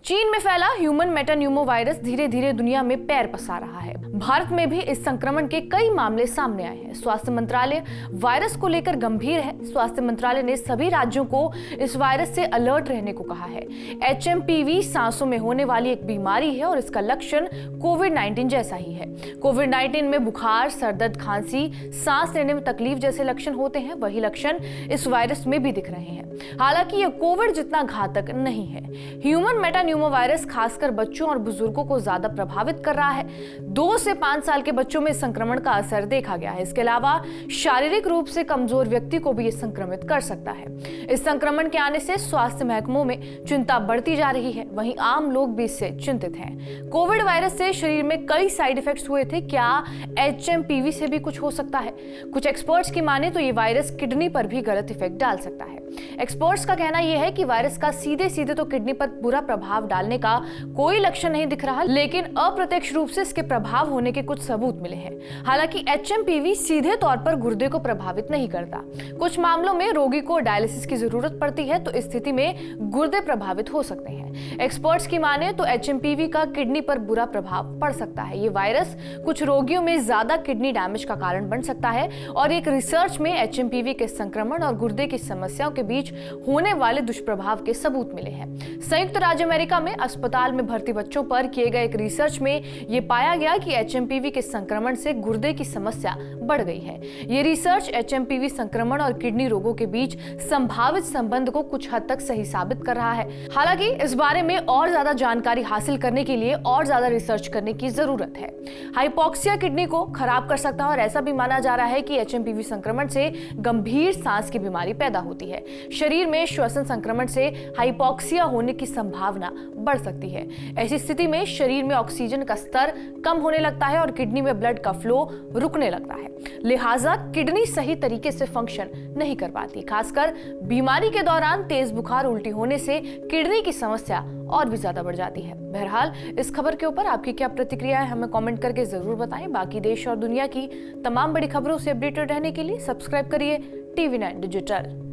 चीन में फैला ह्यूमन मेटान्यूमो वायरस धीरे धीरे दुनिया में पैर पसार रहा है। भारत में भी इस संक्रमण के कई मामले सामने आए हैं। स्वास्थ्य मंत्रालय वायरस को लेकर गंभीर है। स्वास्थ्य मंत्रालय ने सभी राज्यों को इस वायरस से अलर्ट रहने को कहा है। HMPV सांसों में होने वाली एक बीमारी है और इसका लक्षण कोविड-19 जैसा ही है। कोविड-19 में बुखार, सरदर्द, खांसी, सांस लेने में तकलीफ जैसे लक्षण होते हैं, वही लक्षण इस वायरस में भी दिख रहे हैं। हालांकि यह कोविड जितना घातक नहीं है। ह्यूमन मेटान्यूमो वायरस खासकर बच्चों और बुजुर्गों को ज्यादा प्रभावित कर रहा है। 2 से 5 साल के बच्चों में संक्रमण का असर देखा गया है। इसके अलावा शारीरिक रूप से कमजोर व्यक्ति को भी यह संक्रमित कर सकता है। इस संक्रमण के आने से स्वास्थ्य महकमों में चिंता बढ़ती जा रही है, वहीं आम लोग भी इससे चिंतित हैं। कोविड वायरस से शरीर में कई साइड इफेक्ट्स हुए थे। क्या HMPV से भी कुछ हो सकता है? कुछ एक्सपर्ट्स की माने तो ये वायरस किडनी पर भी गलत इफेक्ट डाल सकता है। एक्सपर्ट्स का कहना यह है कि वायरस का सीधे सीधे तो किडनी पर बुरा प्रभाव डालने का कोई लक्षण नहीं दिख रहा, लेकिन अप्रत्यक्ष रूप से इसके प्रभाव होने के कुछ सबूत मिले हैं। हालांकि HMPV सीधे तौर पर गुर्दे को प्रभावित नहीं करता। कुछ मामलों में रोगी को डायलिसिस की जरूरत पड़ती है, तो इस स्थिति में गुर्दे प्रभावित हो सकते हैं। एक्सपर्ट्स की माने तो HMPV का किडनी पर बुरा प्रभाव पड़ सकता है। ये वायरस कुछ रोगियों में ज्यादा किडनी डैमेज का कारण बन सकता है और एक रिसर्च में HMPV के संक्रमण और गुर्दे की समस्याओं के बीच होने वाले दुष्प्रभाव के सबूत मिले हैं। संयुक्त राज्य अमेरिका में अस्पताल में भर्ती बच्चों पर किए गए एक रिसर्च में यह पाया गया कि HMPV के संक्रमण से गुर्दे की समस्या बढ़ गई है। ये रिसर्च HMPV संक्रमण और किडनी रोगों के बीच संभावित संबंध को कुछ हद तक सही साबित कर रहा है। हालांकि इस बारे में और ज्यादा जानकारी हासिल करने के लिए और ज्यादा रिसर्च करने की जरूरत है। हाइपोक्सिया किडनी को खराब कर सकता है और ऐसा भी माना जा रहा है कि HMPV संक्रमण से गंभीर सांस की बीमारी पैदा होती है। शरीर में श्वसन संक्रमण से हाइपोक्सिया होने की संभावना बढ़ सकती है। ऐसी स्थिति में शरीर में ऑक्सीजन का स्तर कम होने लगता है और किडनी में ब्लड का फ्लो रुकने लगता है। लिहाजा किडनी सही तरीके से फंक्शन नहीं कर पाती। खासकर बीमारी के दौरान तेज बुखार, उल्टी होने से किडनी की समस्या और भी ज्यादा बढ़ जाती है। बहरहाल, इस खबर के ऊपर आपकी क्या प्रतिक्रिया है, हमें कमेंट करके जरूर बताएं। बाकी देश और दुनिया की तमाम बड़ी खबरों से अपडेटेड रहने के लिए सब्सक्राइब करिए TV9 डिजिटल।